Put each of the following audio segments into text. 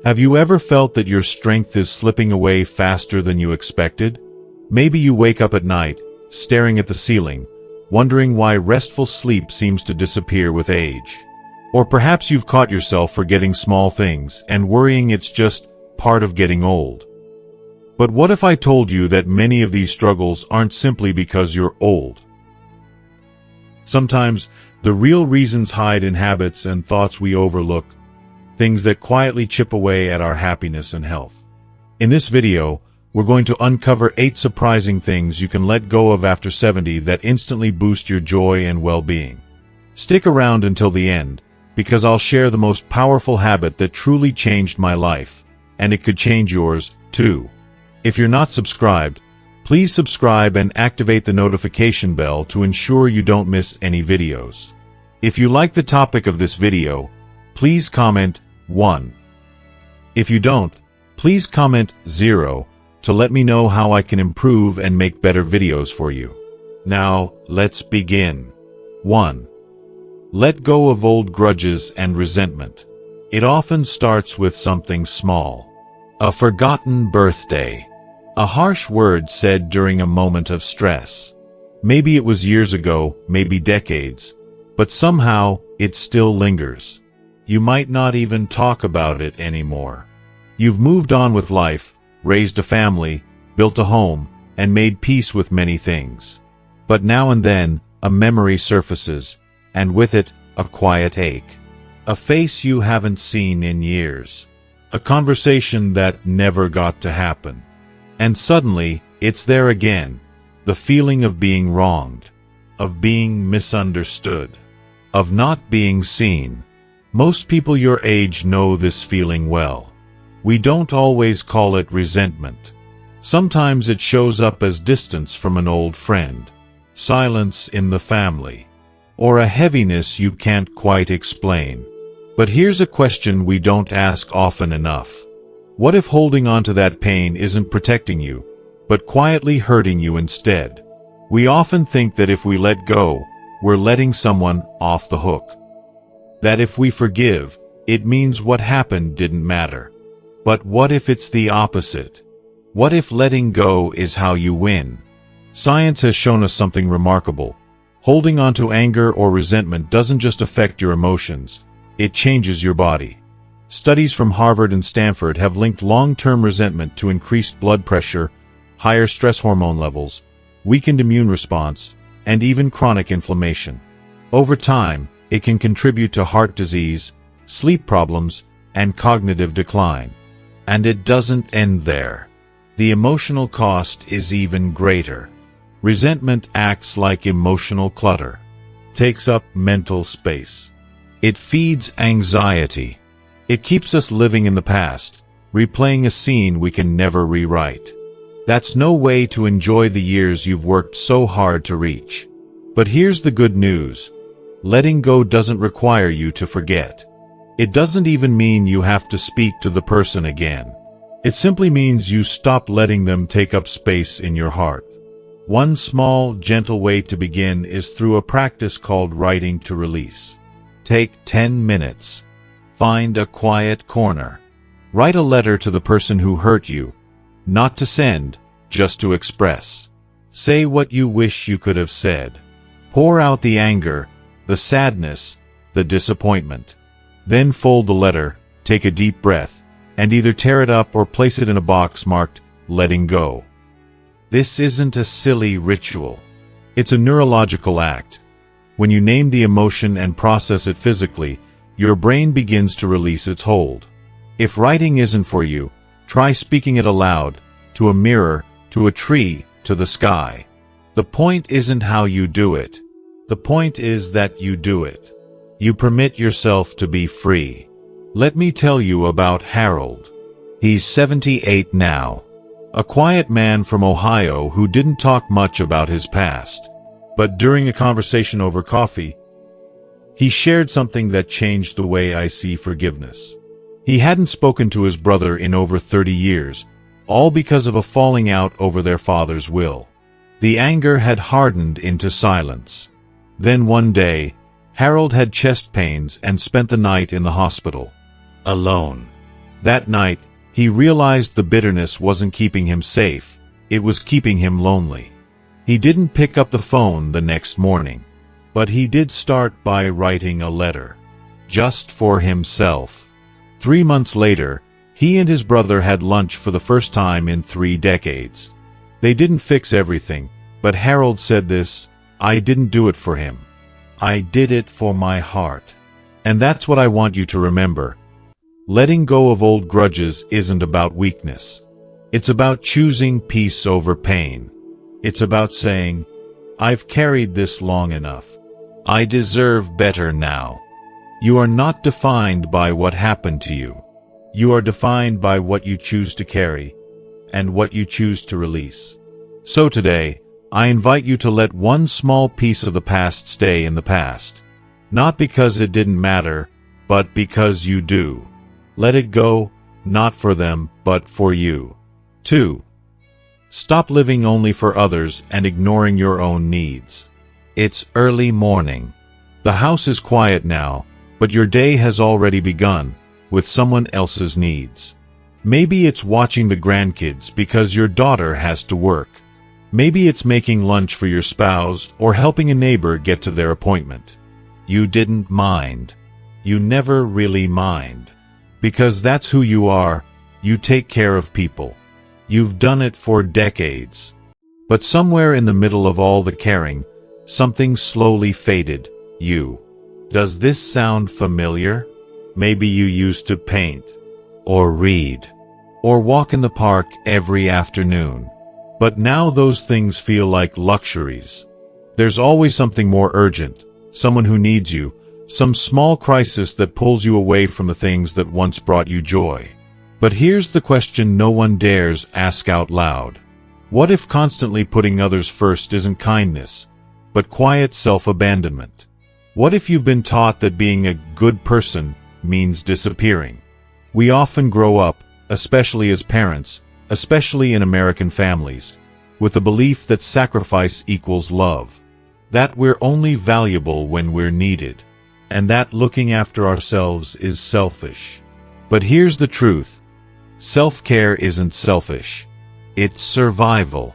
Have you ever felt that your strength is slipping away faster than you expected? Maybe you wake up at night, staring at the ceiling, wondering why restful sleep seems to disappear with age. Or perhaps you've caught yourself forgetting small things and worrying it's just part of getting old. But what if I told you that many of these struggles aren't simply because you're old? Sometimes, the real reasons hide in habits and thoughts we overlook, things that quietly chip away at our happiness and health. In this video, we're going to uncover 8 surprising things you can let go of after 70 that instantly boost your joy and well-being. Stick around until the end, because I'll share the most powerful habit that truly changed my life, and it could change yours, too. If you're not subscribed, please subscribe and activate the notification bell to ensure you don't miss any videos. If you like the topic of this video, please comment 1. If you don't, please comment 0 to let me know how I can improve and make better videos for you. Now, let's begin. 1. Let go of old grudges and resentment. It often starts with something small. A forgotten birthday. A harsh word said during a moment of stress. Maybe it was years ago, maybe decades, but somehow it still lingers. You might not even talk about it anymore. You've moved on with life, raised a family, built a home, and made peace with many things. But now and then, a memory surfaces, and with it, a quiet ache. A face you haven't seen in years. A conversation that never got to happen. And suddenly, it's there again, the feeling of being wronged, of being misunderstood, of not being seen. Most people your age know this feeling well. We don't always call it resentment. Sometimes it shows up as distance from an old friend, silence in the family, or a heaviness you can't quite explain. But here's a question we don't ask often enough. What if holding on to that pain isn't protecting you, but quietly hurting you instead? We often think that if we let go, we're letting someone off the hook. That if we forgive, it means what happened didn't matter. But what if it's the opposite? What if letting go is how you win? Science has shown us something remarkable. Holding on to anger or resentment doesn't just affect your emotions, it changes your body. Studies from Harvard and Stanford have linked long-term resentment to increased blood pressure, higher stress hormone levels, weakened immune response, and even chronic inflammation. Over time, it can contribute to heart disease, sleep problems, and cognitive decline. And it doesn't end there. The emotional cost is even greater. Resentment acts like emotional clutter, takes up mental space. It feeds anxiety. It keeps us living in the past, replaying a scene we can never rewrite. That's no way to enjoy the years you've worked so hard to reach. But here's the good news. Letting go doesn't require you to forget. It doesn't even mean you have to speak to the person again. It simply means you stop letting them take up space in your heart. One small, gentle way to begin is through a practice called writing to release. Take 10 minutes. Find a quiet corner. Write a letter to the person who hurt you, not to send, just to express. Say what you wish you could have said. Pour out the anger, the sadness, the disappointment. Then fold the letter, take a deep breath, and either tear it up or place it in a box marked, letting go. This isn't a silly ritual. It's a neurological act. When you name the emotion and process it physically, your brain begins to release its hold. If writing isn't for you, try speaking it aloud, to a mirror, to a tree, to the sky. The point isn't how you do it. The point is that you do it. You permit yourself to be free. Let me tell you about Harold. He's 78 now. A quiet man from Ohio who didn't talk much about his past. But during a conversation over coffee, he shared something that changed the way I see forgiveness. He hadn't spoken to his brother in over 30 years, all because of a falling out over their father's will. The anger had hardened into silence. Then one day, Harold had chest pains and spent the night in the hospital. Alone. That night, he realized the bitterness wasn't keeping him safe, it was keeping him lonely. He didn't pick up the phone the next morning, but he did start by writing a letter. Just for himself. 3 months later, he and his brother had lunch for the first time in 3 decades. They didn't fix everything, but Harold said this: "I didn't do it for him. I did it for my heart." And that's what I want you to remember. Letting go of old grudges isn't about weakness. It's about choosing peace over pain. It's about saying, "I've carried this long enough. I deserve better now." You are not defined by what happened to you. You are defined by what you choose to carry and what you choose to release. So today, I invite you to let one small piece of the past stay in the past. Not because it didn't matter, but because you do. Let it go, not for them, but for you. 2. Stop living only for others and ignoring your own needs. It's early morning. The house is quiet now, but your day has already begun, with someone else's needs. Maybe it's watching the grandkids because your daughter has to work. Maybe it's making lunch for your spouse or helping a neighbor get to their appointment. You didn't mind. You never really mind. Because that's who you are. You take care of people. You've done it for decades. But somewhere in the middle of all the caring, something slowly faded: you. Does this sound familiar? Maybe you used to paint, or read, or walk in the park every afternoon. But now those things feel like luxuries. There's always something more urgent, someone who needs you, some small crisis that pulls you away from the things that once brought you joy. But here's the question no one dares ask out loud. What if constantly putting others first isn't kindness, but quiet self-abandonment? What if you've been taught that being a good person means disappearing? We often grow up, especially as parents, especially in American families, with the belief that sacrifice equals love, that we're only valuable when we're needed, and that looking after ourselves is selfish. But here's the truth. Self-care isn't selfish. It's survival.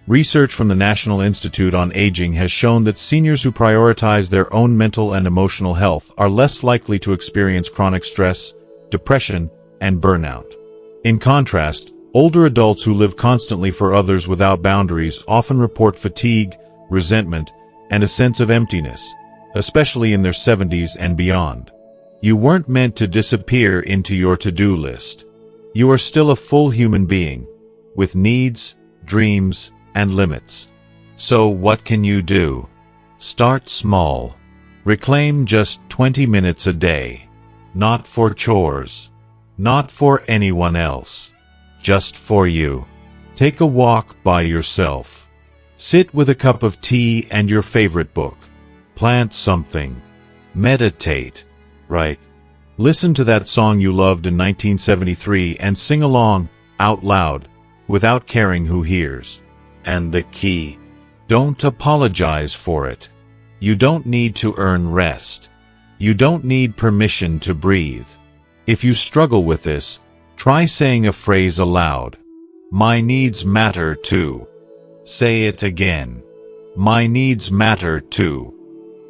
Research from the National Institute on Aging has shown that seniors who prioritize their own mental and emotional health are less likely to experience chronic stress, depression, and burnout. In contrast, older adults who live constantly for others without boundaries often report fatigue, resentment, and a sense of emptiness, especially in their 70s and beyond. You weren't meant to disappear into your to-do list. You are still a full human being, with needs, dreams, and limits. So what can you do? Start small. Reclaim just 20 minutes a day. Not for chores. Not for anyone else. Just for you. Take a walk by yourself. Sit with a cup of tea and your favorite book. Plant something. Meditate. Write. Listen to that song you loved in 1973 and sing along, out loud, without caring who hears. And the key: don't apologize for it. You don't need to earn rest. You don't need permission to breathe. If you struggle with this, try saying a phrase aloud. My needs matter too. Say it again. My needs matter too.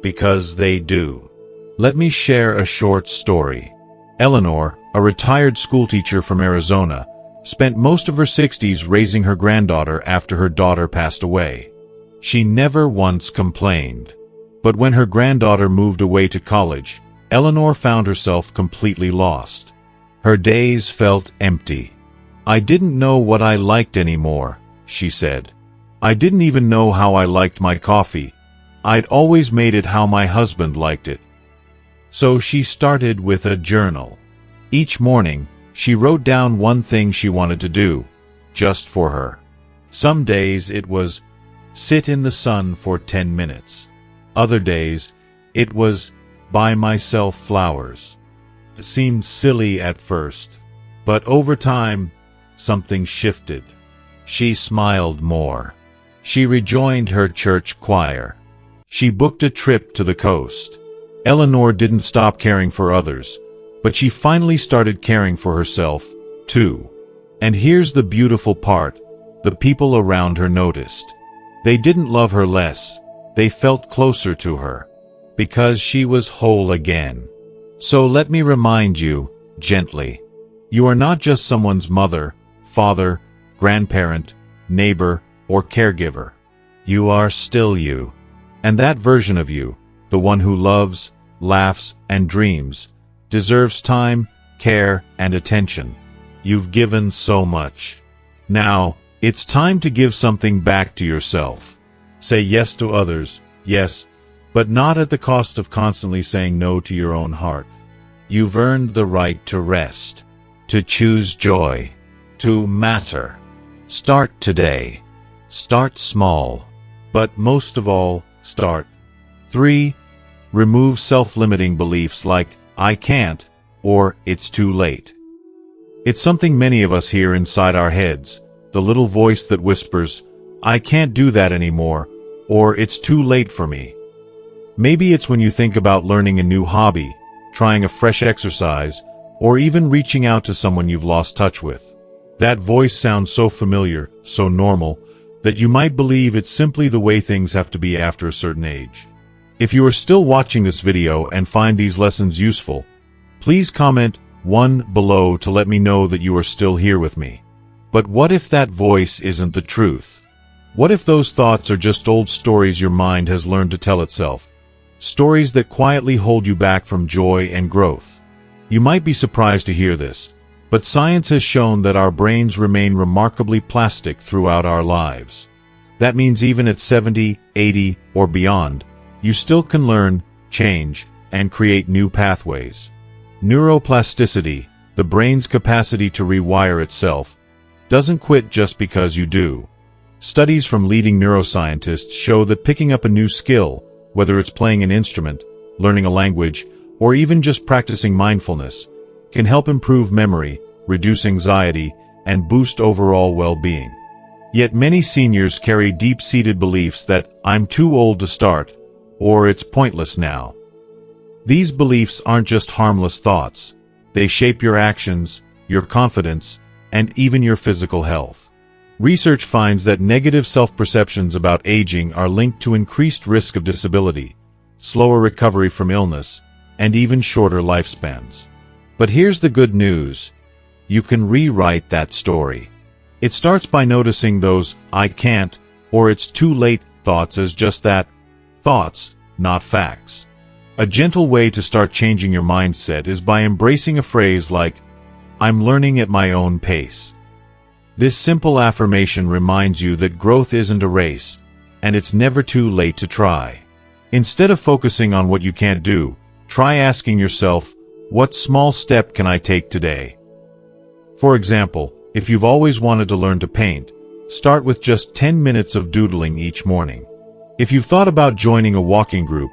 Because they do. Let me share a short story. Eleanor, a retired schoolteacher from Arizona, spent most of her 60s raising her granddaughter after her daughter passed away. She never once complained. But when her granddaughter moved away to college, Eleanor found herself completely lost. Her days felt empty. I didn't know what I liked anymore, she said. I didn't even know how I liked my coffee. I'd always made it how my husband liked it. So she started with a journal. Each morning, she wrote down one thing she wanted to do, just for her. Some days it was, sit in the sun for 10 minutes. Other days, it was, buy myself flowers. It seemed silly at first, but over time, something shifted. She smiled more. She rejoined her church choir. She booked a trip to the coast. Eleanor didn't stop caring for others, But she finally started caring for herself, too. And here's the beautiful part: the people around her noticed. They didn't love her less, they felt closer to her. Because she was whole again. So let me remind you, gently. You are not just someone's mother, father, grandparent, neighbor, or caregiver. You are still you. And that version of you, the one who loves, laughs, and dreams, deserves time, care, and attention. You've given so much. Now, it's time to give something back to yourself. Say yes to others, yes, but not at the cost of constantly saying no to your own heart. You've earned the right to rest, to choose joy, to matter. Start today. Start small. But most of all, start. 3. Remove self-limiting beliefs like, I can't, or it's too late. It's something many of us hear inside our heads, the little voice that whispers, I can't do that anymore, or it's too late for me. Maybe it's when you think about learning a new hobby, trying a fresh exercise, or even reaching out to someone you've lost touch with. That voice sounds so familiar, so normal, that you might believe it's simply the way things have to be after a certain age. If you are still watching this video and find these lessons useful, please comment 1 below to let me know that you are still here with me. But what if that voice isn't the truth? What if those thoughts are just old stories your mind has learned to tell itself? Stories that quietly hold you back from joy and growth. You might be surprised to hear this, but science has shown that our brains remain remarkably plastic throughout our lives. That means even at 70, 80, or beyond, you still can learn, change, and create new pathways. Neuroplasticity, the brain's capacity to rewire itself, doesn't quit just because you do. Studies from leading neuroscientists show that picking up a new skill, whether it's playing an instrument, learning a language, or even just practicing mindfulness, can help improve memory, reduce anxiety, and boost overall well-being. Yet many seniors carry deep-seated beliefs that I'm too old to start, or it's pointless now. These beliefs aren't just harmless thoughts. They shape your actions, your confidence, and even your physical health. Research finds that negative self-perceptions about aging are linked to increased risk of disability, slower recovery from illness, and even shorter lifespans. But here's the good news. You can rewrite that story. It starts by noticing those I can't, or it's too late thoughts as just that, thoughts, not facts. A gentle way to start changing your mindset is by embracing a phrase like, I'm learning at my own pace. This simple affirmation reminds you that growth isn't a race, and it's never too late to try. Instead of focusing on what you can't do, try asking yourself, what small step can I take today? For example, if you've always wanted to learn to paint, start with just 10 minutes of doodling each morning. If you've thought about joining a walking group,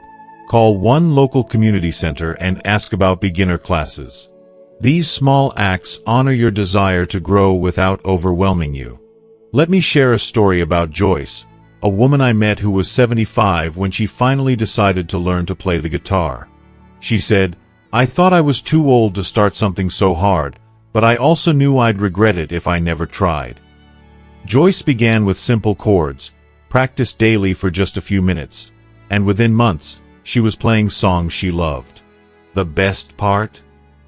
call one local community center and ask about beginner classes. These small acts honor your desire to grow without overwhelming you. Let me share a story about Joyce, a woman I met who was 75 when she finally decided to learn to play the guitar. She said, I thought I was too old to start something so hard, but I also knew I'd regret it if I never tried. Joyce began with simple chords, practiced daily for just a few minutes, and within months, she was playing songs she loved. The best part?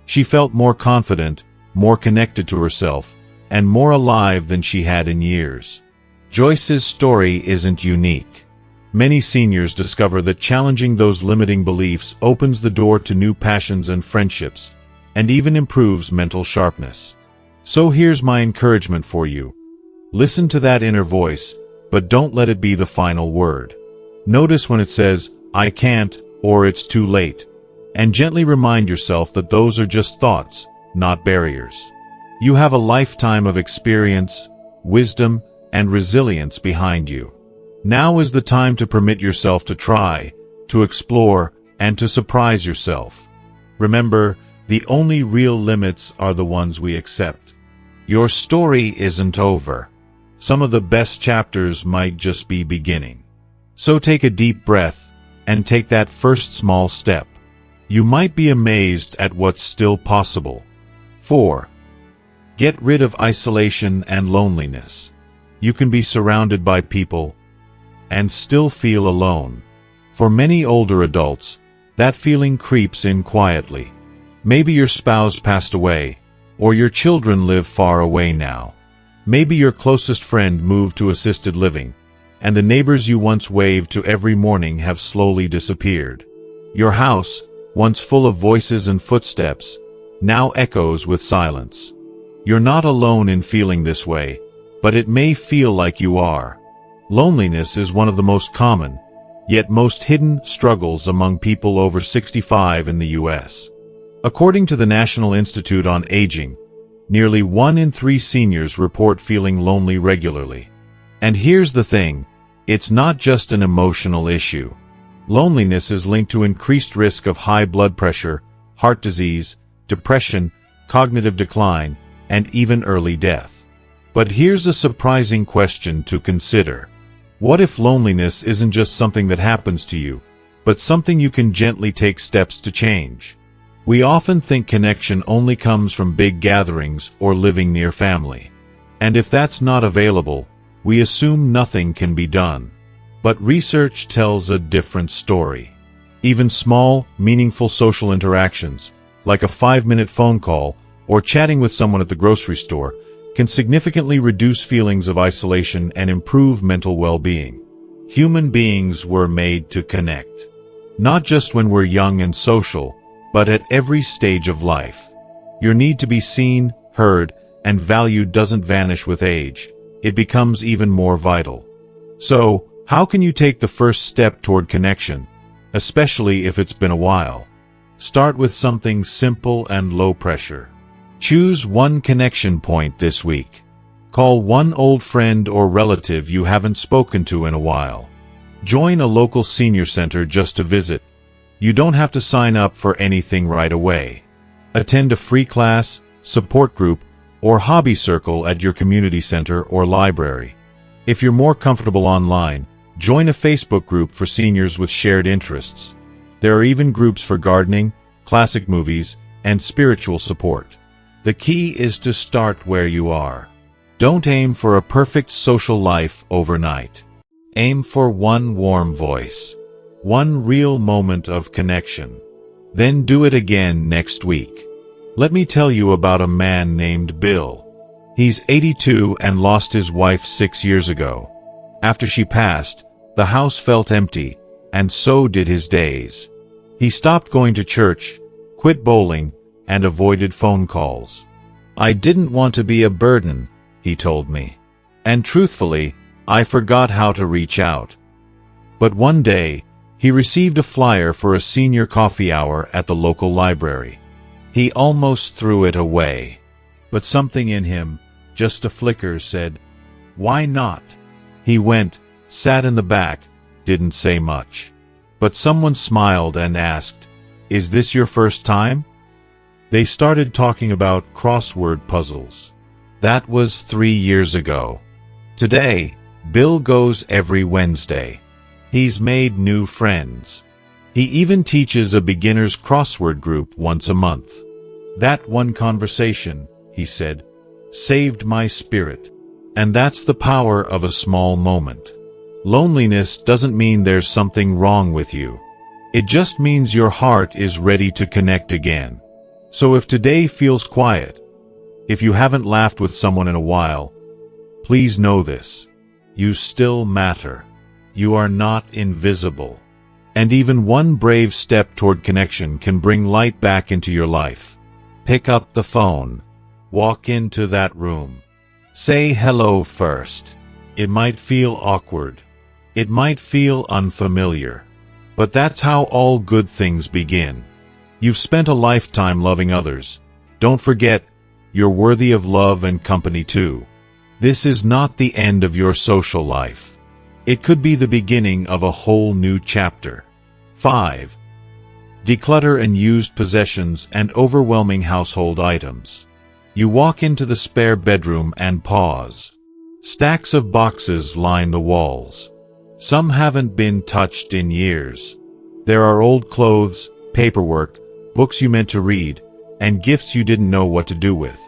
She felt more confident, more connected to herself, and more alive than she had in years. Joyce's story isn't unique. Many seniors discover that challenging those limiting beliefs opens the door to new passions and friendships, and even improves mental sharpness. So here's my encouragement for you. Listen to that inner voice, but don't let it be the final word. Notice when it says, I can't, or it's too late, and gently remind yourself that those are just thoughts, not barriers. You have a lifetime of experience, wisdom, and resilience behind you. Now is the time to permit yourself to try, to explore, and to surprise yourself. Remember, the only real limits are the ones we accept. Your story isn't over. Some of the best chapters might just be beginning. So take a deep breath, and take that first small step. You might be amazed at what's still possible. 4. Get rid of isolation and loneliness. You can be surrounded by people and still feel alone. For many older adults, that feeling creeps in quietly. Maybe your spouse passed away, or your children live far away now. Maybe your closest friend moved to assisted living, and the neighbors you once waved to every morning have slowly disappeared. Your house, once full of voices and footsteps, now echoes with silence. You're not alone in feeling this way, but it may feel like you are. Loneliness is one of the most common, yet most hidden struggles among people over 65 in the U.S. According to the National Institute on Aging, nearly 1 in 3 seniors report feeling lonely regularly. And here's the thing, it's not just an emotional issue. Loneliness is linked to increased risk of high blood pressure, heart disease, depression, cognitive decline, and even early death. But here's a surprising question to consider. What if loneliness isn't just something that happens to you, but something you can gently take steps to change? We often think connection only comes from big gatherings or living near family. And if that's not available, we assume nothing can be done. But research tells a different story. Even small, meaningful social interactions, like a 5-minute phone call or chatting with someone at the grocery store, can significantly reduce feelings of isolation and improve mental well-being. Human beings were made to connect. Not just when we're young and social, but at every stage of life. Your need to be seen, heard, and valued doesn't vanish with age. It becomes even more vital. So, how can you take the first step toward connection, especially if it's been a while? Start with something simple and low pressure. Choose one connection point this week. Call one old friend or relative you haven't spoken to in a while. Join a local senior center just to visit. You don't have to sign up for anything right away. Attend a free class, support group, or hobby circle at your community center or library. If you're more comfortable online, join a Facebook group for seniors with shared interests. There are even groups for gardening, classic movies, and spiritual support. The key is to start where you are. Don't aim for a perfect social life overnight. Aim for one warm voice. One real moment of connection. Then do it again next week. Let me tell you about a man named Bill. He's 82 and lost his wife 6 years ago. After she passed, the house felt empty, and so did his days. He stopped going to church, quit bowling, and avoided phone calls. I didn't want to be a burden, he told me. And truthfully, I forgot how to reach out. But one day, he received a flyer for a senior coffee hour at the local library. He almost threw it away. But something in him, just a flicker, said, "Why not?" He went, sat in the back, didn't say much. But someone smiled and asked, "Is this your first time?" They started talking about crossword puzzles. That was 3 years ago. Today, Bill goes every Wednesday. He's made new friends. He even teaches a beginner's crossword group once a month. That one conversation, he said, saved my spirit. And that's the power of a small moment. Loneliness doesn't mean there's something wrong with you. It just means your heart is ready to connect again. So if today feels quiet, if you haven't laughed with someone in a while, please know this. You still matter. You are not invisible. And even one brave step toward connection can bring light back into your life. Pick up the phone. Walk into that room. Say hello first. It might feel awkward. It might feel unfamiliar. But that's how all good things begin. You've spent a lifetime loving others. Don't forget, you're worthy of love and company too. This is not the end of your social life. It could be the beginning of a whole new chapter. 5. Declutter unused possessions and overwhelming household items. You walk into the spare bedroom and pause. Stacks of boxes line the walls. Some haven't been touched in years. There are old clothes, paperwork, books you meant to read, and gifts you didn't know what to do with.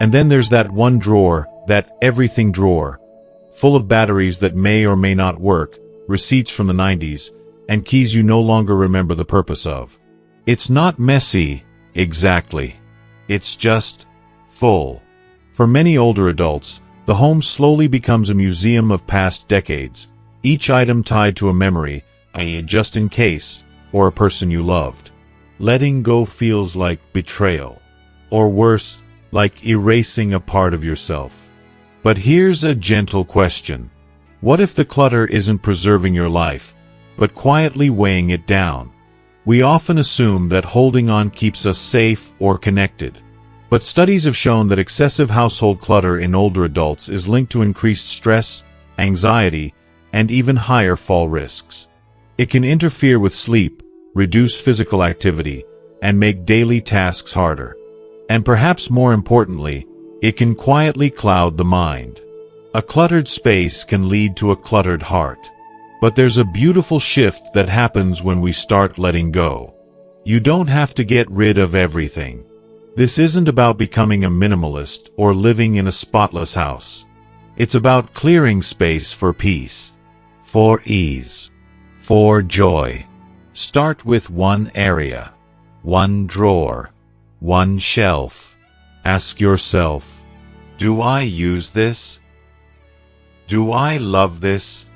And then there's that one drawer, that everything drawer, full of batteries that may or may not work, receipts from the 90s, and keys you no longer remember the purpose of. It's not messy, exactly. It's just full. For many older adults, the home slowly becomes a museum of past decades, each item tied to a memory, a just in case, or a person you loved. Letting go feels like betrayal, or worse, like erasing a part of yourself. But here's a gentle question. What if the clutter isn't preserving your life, but quietly weighing it down? We often assume that holding on keeps us safe or connected. But studies have shown that excessive household clutter in older adults is linked to increased stress, anxiety, and even higher fall risks. It can interfere with sleep, reduce physical activity, and make daily tasks harder. And perhaps more importantly, it can quietly cloud the mind. A cluttered space can lead to a cluttered heart. But there's a beautiful shift that happens when we start letting go. You don't have to get rid of everything. This isn't about becoming a minimalist or living in a spotless house. It's about clearing space for peace, for ease, for joy. Start with one area, one drawer, one shelf. Ask yourself, do I use this? Do I love this?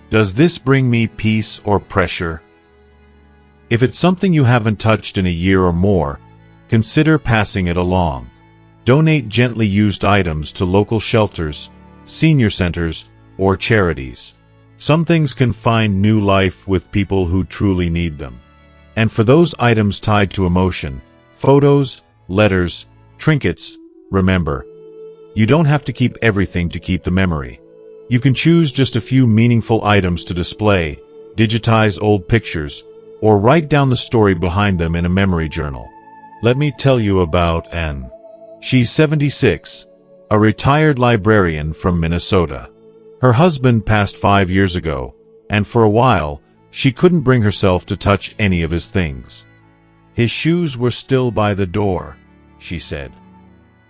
Does this bring me peace or pressure? If it's something you haven't touched in a year or more, consider passing it along. Donate gently used items to local shelters, senior centers, or charities. Some things can find new life with people who truly need them. And for those items tied to emotion, photos, letters, trinkets, remember, you don't have to keep everything to keep the memory. You can choose just a few meaningful items to display, digitize old pictures, or write down the story behind them in a memory journal. Let me tell you about Anne. She's 76, a retired librarian from Minnesota. Her husband passed 5 years ago, and for a while, she couldn't bring herself to touch any of his things. His shoes were still by the door, she said.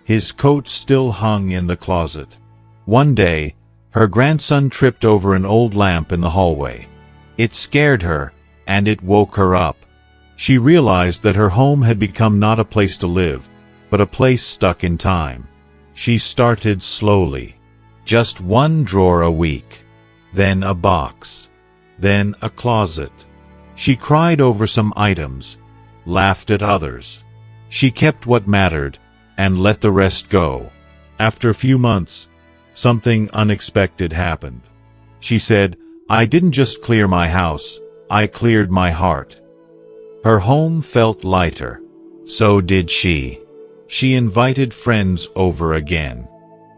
His coat still hung in the closet. One day, her grandson tripped over an old lamp in the hallway. It scared her, and it woke her up. She realized that her home had become not a place to live, but a place stuck in time. She started slowly. Just one drawer a week, then a box, then a closet. She cried over some items, laughed at others. She kept what mattered, and let the rest go. After a few months, something unexpected happened. She said, "I didn't just clear my house, I cleared my heart." Her home felt lighter. So did she. She invited friends over again.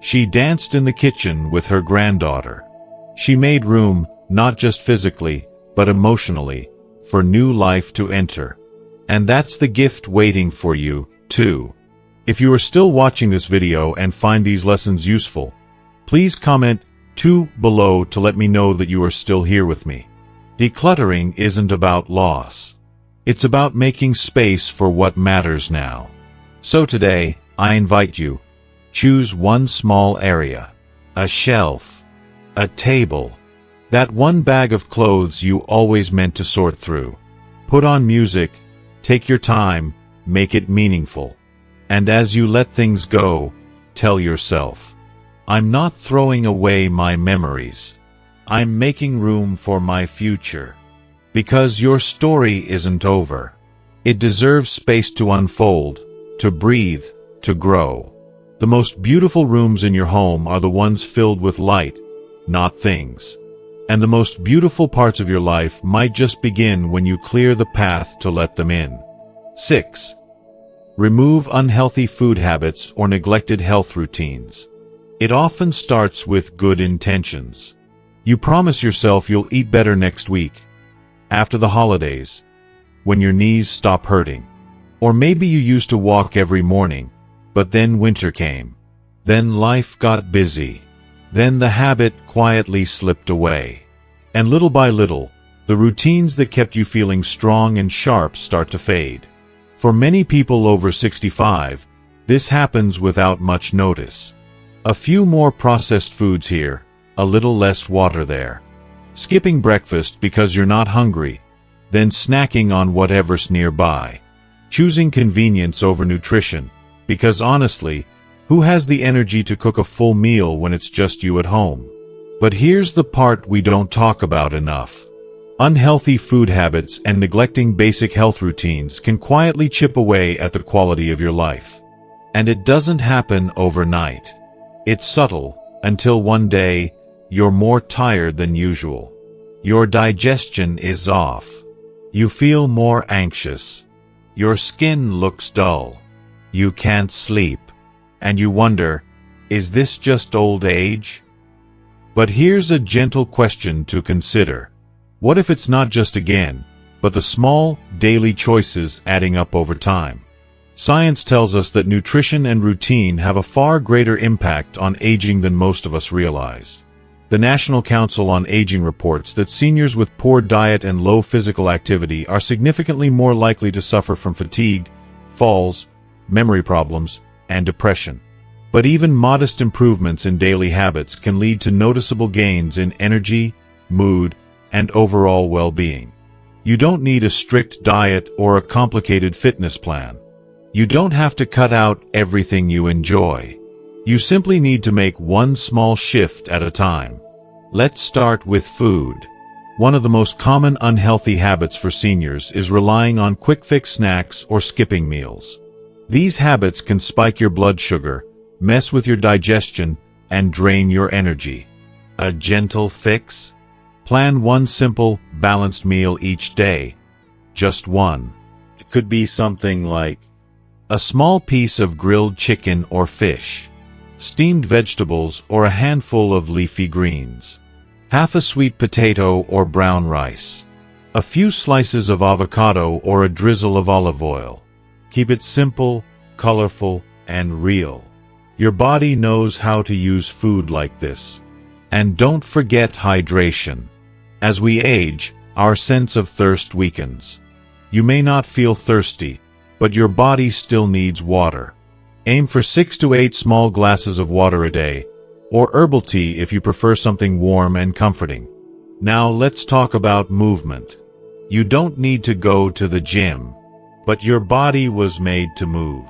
She danced in the kitchen with her granddaughter. She made room, not just physically, but emotionally, for new life to enter. And that's the gift waiting for you, too. If you are still watching this video and find these lessons useful, please comment 2 below to let me know that you are still here with me. Decluttering isn't about loss. It's about making space for what matters now. So today, I invite you, choose one small area, a shelf, a table, that one bag of clothes you always meant to sort through. Put on music, take your time, make it meaningful. And as you let things go, tell yourself, I'm not throwing away my memories. I'm making room for my future. Because your story isn't over. It deserves space to unfold, to breathe, to grow. The most beautiful rooms in your home are the ones filled with light, not things. And the most beautiful parts of your life might just begin when you clear the path to let them in. 6. Remove unhealthy food habits or neglected health routines. It often starts with good intentions. You promise yourself you'll eat better next week, after the holidays, when your knees stop hurting. Or maybe you used to walk every morning, but then winter came. Then life got busy. Then the habit quietly slipped away. And little by little, the routines that kept you feeling strong and sharp start to fade. For many people over 65, this happens without much notice. A few more processed foods here, a little less water there. Skipping breakfast because you're not hungry, then snacking on whatever's nearby. Choosing convenience over nutrition, because honestly, who has the energy to cook a full meal when it's just you at home? But here's the part we don't talk about enough. Unhealthy food habits and neglecting basic health routines can quietly chip away at the quality of your life. And it doesn't happen overnight. It's subtle, until one day, you're more tired than usual. Your digestion is off. You feel more anxious. Your skin looks dull. You can't sleep. And you wonder, is this just old age? But here's a gentle question to consider. What if it's not just again, but the small, daily choices adding up over time? Science tells us that nutrition and routine have a far greater impact on aging than most of us realize. The National Council on Aging reports that seniors with poor diet and low physical activity are significantly more likely to suffer from fatigue, falls, memory problems, and depression. But even modest improvements in daily habits can lead to noticeable gains in energy, mood, and overall well-being. You don't need a strict diet or a complicated fitness plan. You don't have to cut out everything you enjoy. You simply need to make one small shift at a time. Let's start with food. One of the most common unhealthy habits for seniors is relying on quick-fix snacks or skipping meals. These habits can spike your blood sugar, mess with your digestion, and drain your energy. A gentle fix? Plan one simple, balanced meal each day. Just one. It could be something like a small piece of grilled chicken or fish, steamed vegetables or a handful of leafy greens, half a sweet potato or brown rice, a few slices of avocado or a drizzle of olive oil. Keep it simple, colorful, and real. Your body knows how to use food like this. And don't forget hydration. As we age, our sense of thirst weakens. You may not feel thirsty, but your body still needs water. Aim for 6 to 8 small glasses of water a day, or herbal tea if you prefer something warm and comforting. Now let's talk about movement. You don't need to go to the gym, but your body was made to move.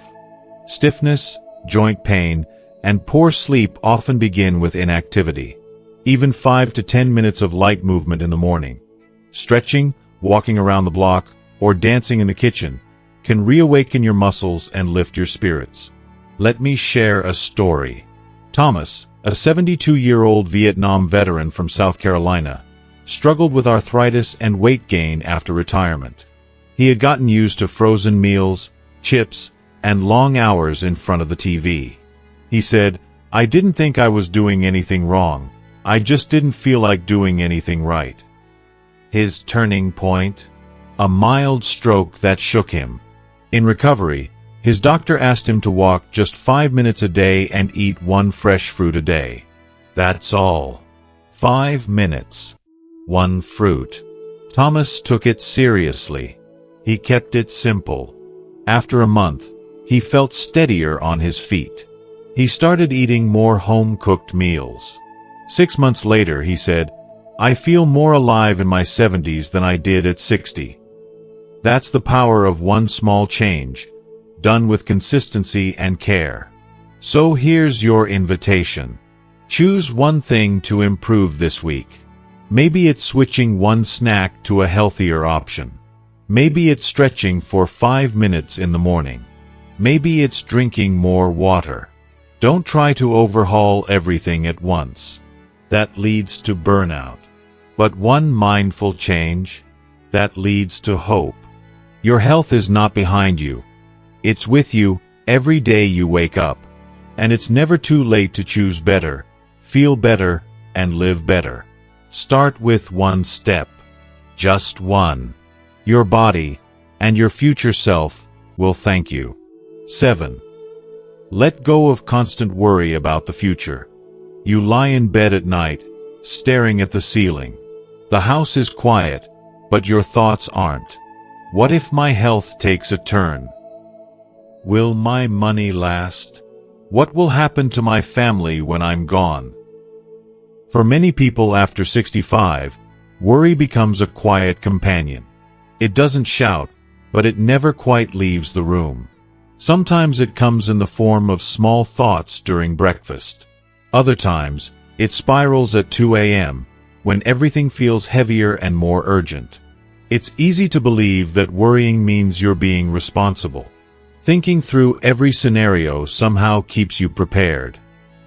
Stiffness, joint pain, and poor sleep often begin with inactivity. Even 5 to 10 minutes of light movement in the morning, stretching, walking around the block, or dancing in the kitchen, can reawaken your muscles and lift your spirits. Let me share a story. Thomas, a 72-year-old Vietnam veteran from South Carolina, struggled with arthritis and weight gain after retirement. He had gotten used to frozen meals, chips, and long hours in front of the TV. He said, "I didn't think I was doing anything wrong. I just didn't feel like doing anything right." His turning point? A mild stroke that shook him. In recovery, his doctor asked him to walk just 5 minutes a day and eat 1 fresh fruit a day. That's all. 5 minutes. 1 fruit. Thomas took it seriously. He kept it simple. After a month, he felt steadier on his feet. He started eating more home-cooked meals. 6 months later, he said, "I feel more alive in my 70s than I did at 60. That's the power of one small change, done with consistency and care. So here's your invitation. Choose one thing to improve this week. Maybe it's switching one snack to a healthier option. Maybe it's stretching for 5 minutes in the morning. Maybe it's drinking more water. Don't try to overhaul everything at once. That leads to burnout. But one mindful change, that leads to hope. Your health is not behind you. It's with you every day you wake up. And it's never too late to choose better, feel better, and live better. Start with one step. Just one. Your body and your future self will thank you. 7. Let go of constant worry about the future. You lie in bed at night, staring at the ceiling. The house is quiet, but your thoughts aren't. What if my health takes a turn? Will my money last? What will happen to my family when I'm gone? For many people after 65, worry becomes a quiet companion. It doesn't shout, but it never quite leaves the room. Sometimes it comes in the form of small thoughts during breakfast. Other times, it spirals at 2 a.m., when everything feels heavier and more urgent. It's easy to believe that worrying means you're being responsible. Thinking through every scenario somehow keeps you prepared.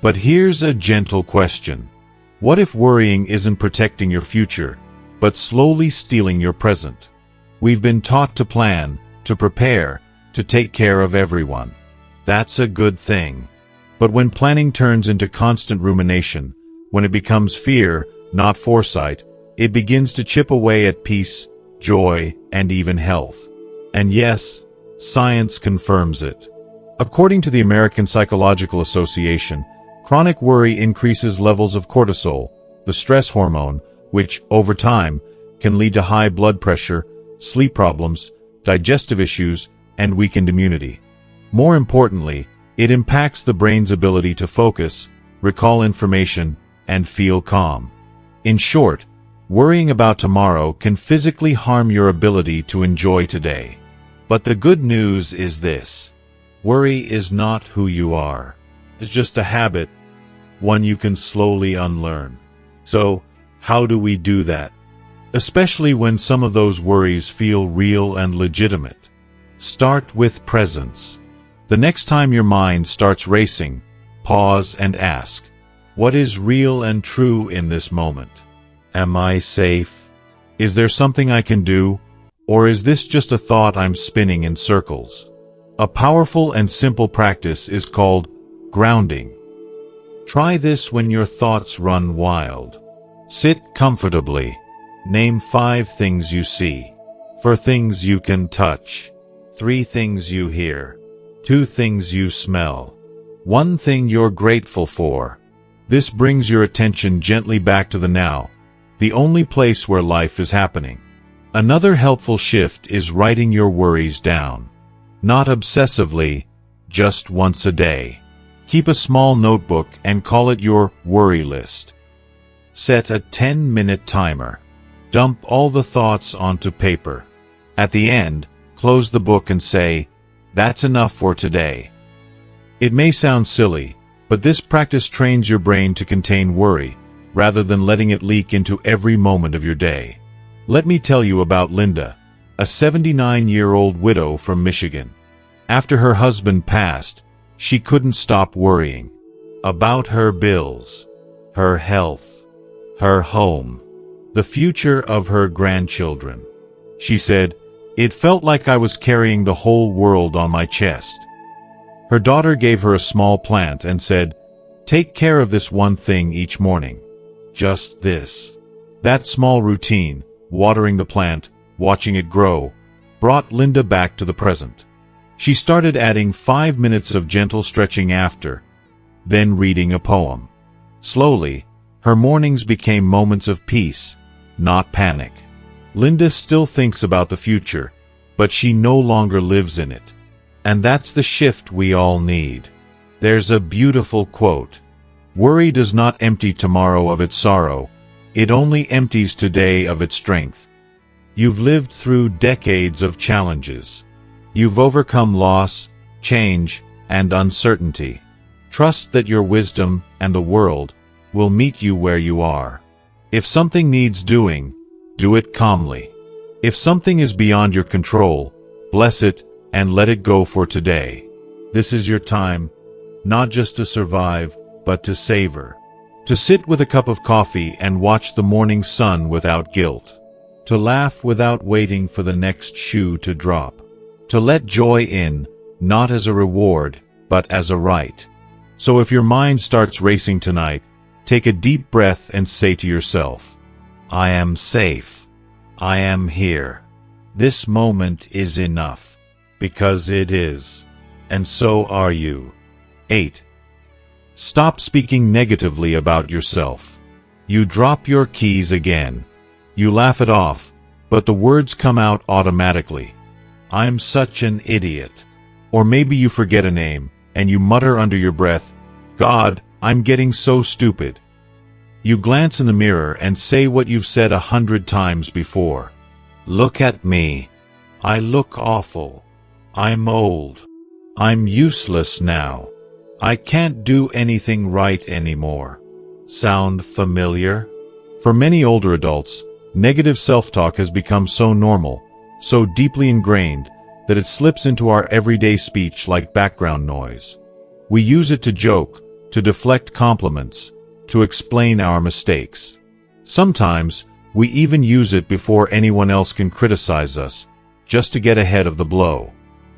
But here's a gentle question. What if worrying isn't protecting your future, but slowly stealing your present? We've been taught to plan, to prepare, to take care of everyone. That's a good thing. But when planning turns into constant rumination, when it becomes fear, not foresight, it begins to chip away at peace, joy, and even health. And yes, science confirms it. According to the American Psychological Association, chronic worry increases levels of cortisol, the stress hormone, which, over time, can lead to high blood pressure, sleep problems, digestive issues, and weakened immunity. More importantly, it impacts the brain's ability to focus, recall information, and feel calm. In short, worrying about tomorrow can physically harm your ability to enjoy today. But the good news is this. Worry is not who you are. It's just a habit, one you can slowly unlearn. So, how do we do that? Especially when some of those worries feel real and legitimate. Start with presence. The next time your mind starts racing, pause and ask, what is real and true in this moment? Am I safe? Is there something I can do? Or is this just a thought I'm spinning in circles? A powerful and simple practice is called grounding. Try this when your thoughts run wild. Sit comfortably. Name 5 things you see. 4 things you can touch. 3 things you hear. 2 things you smell. 1 thing you're grateful for. This brings your attention gently back to the now, the only place where life is happening. Another helpful shift is writing your worries down. Not obsessively, just once a day. Keep a small notebook and call it your worry list. Set a 10-minute timer. Dump all the thoughts onto paper. At the end, close the book and say, "That's enough for today." It may sound silly, but this practice trains your brain to contain worry, rather than letting it leak into every moment of your day. Let me tell you about Linda, a 79-year-old widow from Michigan. After her husband passed, she couldn't stop worrying. About her bills, her health, her home, the future of her grandchildren. She said, "It felt like I was carrying the whole world on my chest." Her daughter gave her a small plant and said, "Take care of this one thing each morning. Just this." That small routine, watering the plant, watching it grow, brought Linda back to the present. She started adding 5 minutes of gentle stretching after, then reading a poem. Slowly, her mornings became moments of peace, not panic. Linda still thinks about the future, but she no longer lives in it. And that's the shift we all need. There's a beautiful quote. Worry does not empty tomorrow of its sorrow. It only empties today of its strength. You've lived through decades of challenges. You've overcome loss, change, and uncertainty. Trust that your wisdom and the world will meet you where you are. If something needs doing, do it calmly. If something is beyond your control, bless it and let it go for today. This is your time, not just to survive, but to savor. To sit with a cup of coffee and watch the morning sun without guilt. To laugh without waiting for the next shoe to drop. To let joy in, not as a reward, but as a right. So if your mind starts racing tonight, take a deep breath and say to yourself, "I am safe. I am here. This moment is enough." Because it is. And so are you. 8. Stop speaking negatively about yourself. You drop your keys again. You laugh it off, but the words come out automatically. "I'm such an idiot. Or maybe you forget a name, and you mutter under your breath, "God, I'm getting so stupid." You glance in the mirror and say what you've said 100 times before. "Look at me. I look awful. I'm old. I'm useless now. I can't do anything right anymore." Sound familiar? For many older adults, negative self-talk has become so normal, so deeply ingrained, that it slips into our everyday speech like background noise. We use it to joke, to deflect compliments, to explain our mistakes. Sometimes, we even use it before anyone else can criticize us, just to get ahead of the blow.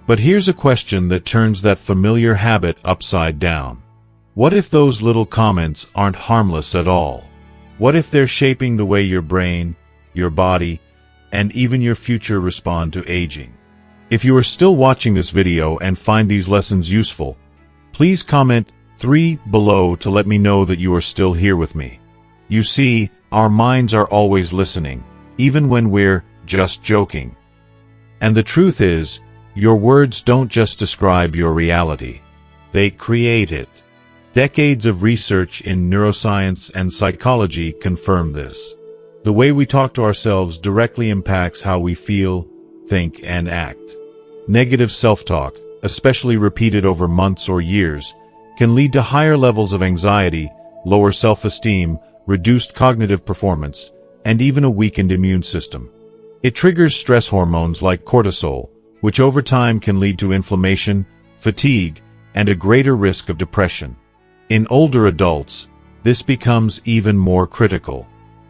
But here's a question that turns that familiar habit upside down. What if those little comments aren't harmless at all? What if they're shaping the way your brain, your body, and even your future respond to aging? If you are still watching this video and find these lessons useful, please comment 3 below to let me know that you are still here with me. You see, our minds are always listening, even when we're just joking. And the truth is, your words don't just describe your reality. They create it. Decades of research in neuroscience and psychology confirm this. The way we talk to ourselves directly impacts how we feel, think, and act. Negative self-talk, especially repeated over months or years, can lead to higher levels of anxiety, lower self-esteem, reduced cognitive performance, and even a weakened immune system. It triggers stress hormones like cortisol, which over time can lead to inflammation, fatigue, and a greater risk of depression. In older adults, this becomes even more critical.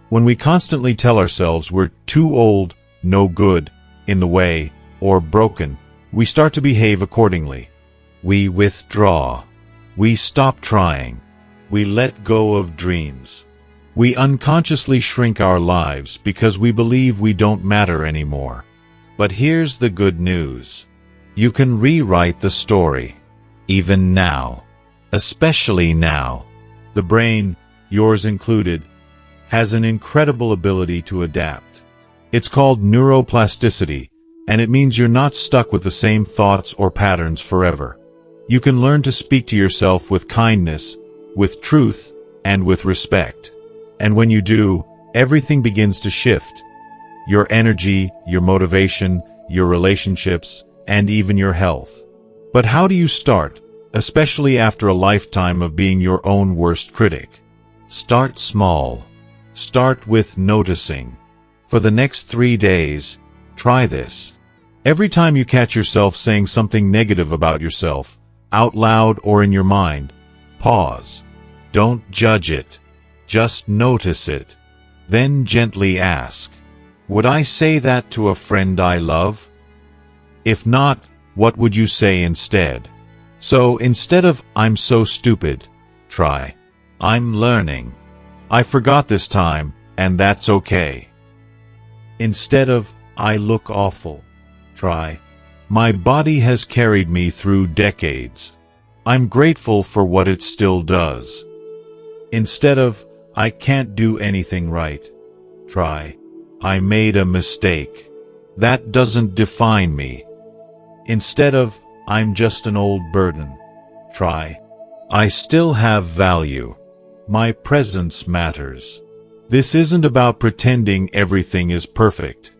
When we constantly tell ourselves we're too old, no good, in the way, or broken, we start to behave accordingly. We withdraw. We stop trying. We let go of dreams. We unconsciously shrink our lives because we believe we don't matter anymore. But here's the good news. You can rewrite the story. Even now. Especially now. The brain, yours included, has an incredible ability to adapt. It's called neuroplasticity, and it means you're not stuck with the same thoughts or patterns forever. You can learn to speak to yourself with kindness, with truth, and with respect. And when you do, everything begins to shift. Your energy, your motivation, your relationships, and even your health. But how do you start, especially after a lifetime of being your own worst critic? Start small. Start with noticing. For the next 3 days, try this. Every time you catch yourself saying something negative about yourself, out loud or in your mind, pause. Don't judge it. Just notice it. Then gently ask, would I say that to a friend I love? If not, what would you say instead? So instead of, "I'm so stupid," try, "I'm learning. I forgot this time, and that's okay." Instead of, "I look awful," try, "My body has carried me through decades. I'm grateful for what it still does." Instead of, "I can't do anything right," try, "I made a mistake. That doesn't define me." Instead of, "I'm just an old burden," try, "I still have value. My presence matters." This isn't about pretending everything is perfect.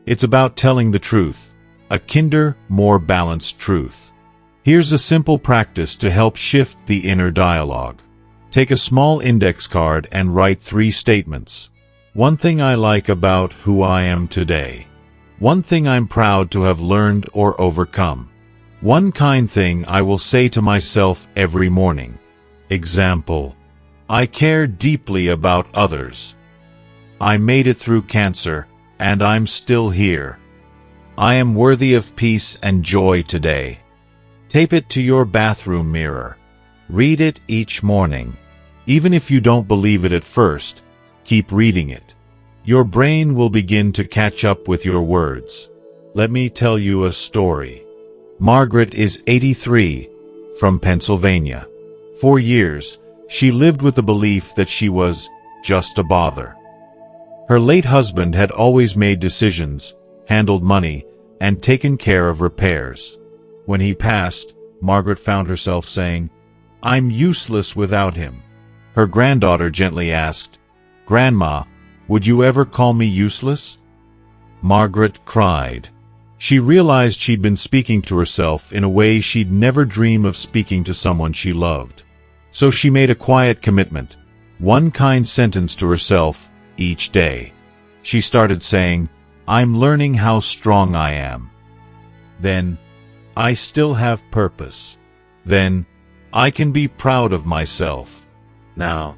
It's about telling the truth, a kinder, more balanced truth. Here's a simple practice to help shift the inner dialogue. Take a small index card and write 3 statements. One thing I like about who I am today. One thing I'm proud to have learned or overcome. One kind thing I will say to myself every morning. Example: I care deeply about others. I made it through cancer, and I'm still here. I am worthy of peace and joy today. Tape it to your bathroom mirror. Read it each morning. Even if you don't believe it at first, keep reading it. Your brain will begin to catch up with your words. Let me tell you a story. Margaret is 83, from Pennsylvania. For years, she lived with the belief that she was just a bother. Her late husband had always made decisions, handled money, and taken care of repairs. When he passed, Margaret found herself saying, "I'm useless without him." Her granddaughter gently asked, "Grandma, would you ever call me useless?" Margaret cried. She realized she'd been speaking to herself in a way she'd never dream of speaking to someone she loved. So she made a quiet commitment, one kind sentence to herself each day. She started saying, "I'm learning how strong I am." Then, "I still have purpose." Then, "I can be proud of myself." Now,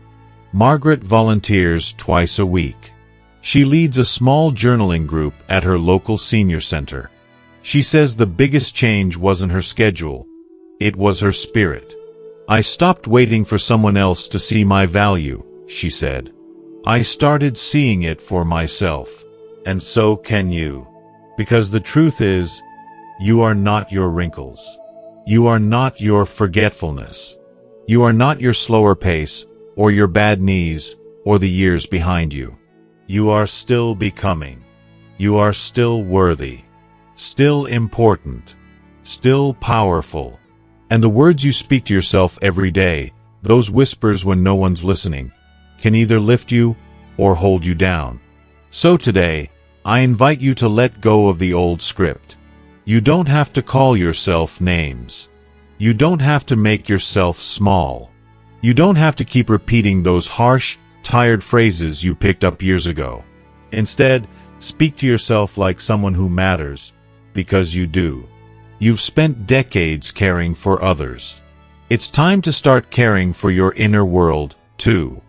Margaret volunteers twice a week. She leads a small journaling group at her local senior center. She says the biggest change wasn't her schedule, it was her spirit. "I stopped waiting for someone else to see my value," she said. "I started seeing it for myself. And so can you. Because the truth is, you are not your wrinkles. You are not your forgetfulness. You are not your slower pace, or your bad knees, or the years behind you. You are still becoming. You are still worthy. Still important. Still powerful. And the words you speak to yourself every day, those whispers when no one's listening, can either lift you or hold you down. So today, I invite you to let go of the old script. You don't have to call yourself names. You don't have to make yourself small. You don't have to keep repeating those harsh, tired phrases you picked up years ago. Instead, speak to yourself like someone who matters, because you do. You've spent decades caring for others. It's time to start caring for your inner world, too.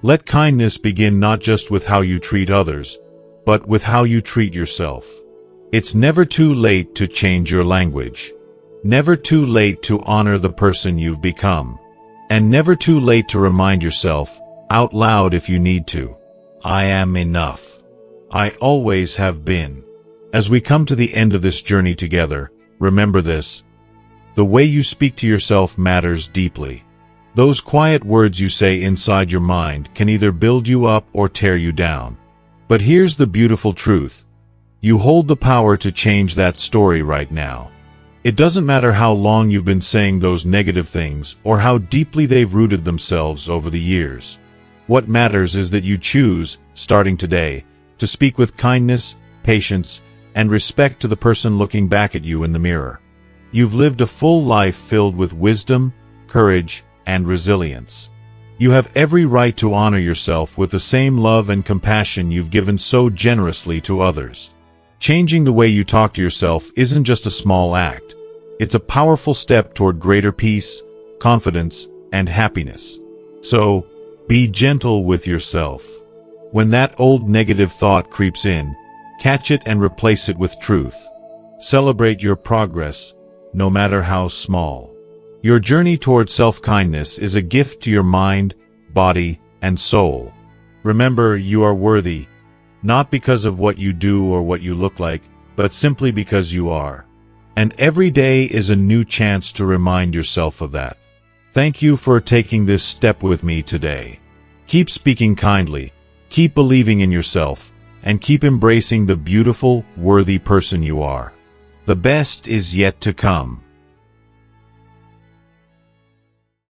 Let kindness begin not just with how you treat others, but with how you treat yourself. It's never too late to change your language. Never too late to honor the person you've become. And never too late to remind yourself, out loud if you need to, I am enough. I always have been. As we come to the end of this journey together, remember this. The way you speak to yourself matters deeply. Those quiet words you say inside your mind can either build you up or tear you down. But here's the beautiful truth. You hold the power to change that story right now. It doesn't matter how long you've been saying those negative things or how deeply they've rooted themselves over the years. What matters is that you choose, starting today, to speak with kindness, patience, and respect to the person looking back at you in the mirror. You've lived a full life filled with wisdom, courage, and resilience. You have every right to honor yourself with the same love and compassion you've given so generously to others. Changing the way you talk to yourself isn't just a small act. It's a powerful step toward greater peace, confidence, and happiness. So, be gentle with yourself. When that old negative thought creeps in, catch it and replace it with truth. Celebrate your progress, no matter how small. Your journey toward self-kindness is a gift to your mind, body, and soul. Remember, you are worthy, not because of what you do or what you look like, but simply because you are. And every day is a new chance to remind yourself of that. Thank you for taking this step with me today. Keep speaking kindly, keep believing in yourself, and keep embracing the beautiful, worthy person you are. The best is yet to come.